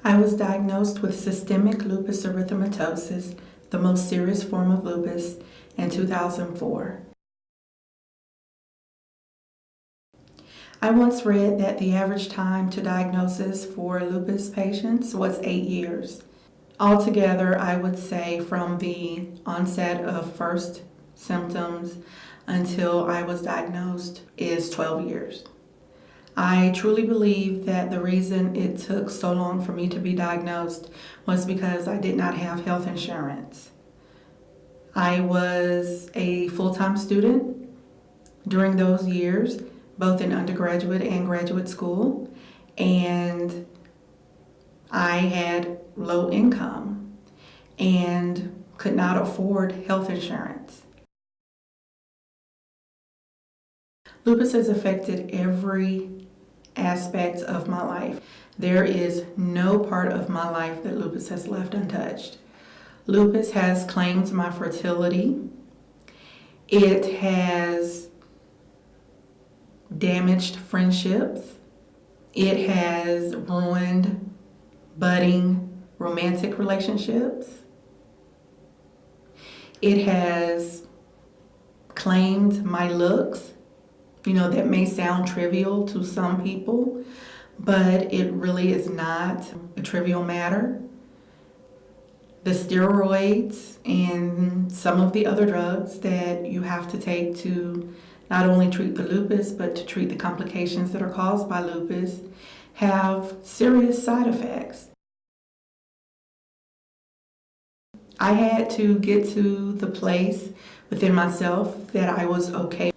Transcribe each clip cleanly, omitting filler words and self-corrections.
I was diagnosed with systemic lupus erythematosus, the most serious form of lupus, in 2004. I once read that the average time to diagnosis for lupus patients was 8 years. Altogether, I would say from the onset of first symptoms until I was diagnosed is 12 years. I truly believe that the reason it took so long for me to be diagnosed was because I did not have health insurance. I was a full-time student during those years, both in undergraduate and graduate school, and I had low income and could not afford health insurance. Lupus has affected every aspect of my life. There is no part of my life that lupus has left untouched. Lupus has claimed my fertility. It has damaged friendships. It has ruined budding romantic relationships. It has claimed my looks. That may sound trivial to some people, but it really is not a trivial matter. The steroids and some of the other drugs that you have to take to not only treat the lupus, but to treat the complications that are caused by lupus have serious side effects. I had to get to the place within myself that I was okay.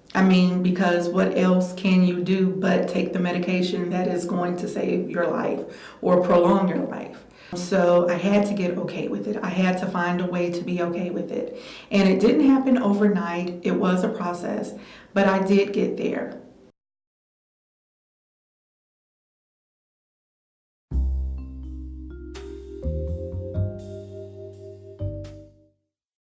Because what else can you do but take the medication that is going to save your life or prolong your life? So I had to get okay with it. I had to find a way to be okay with it. And it didn't happen overnight. It was a process, but I did get there.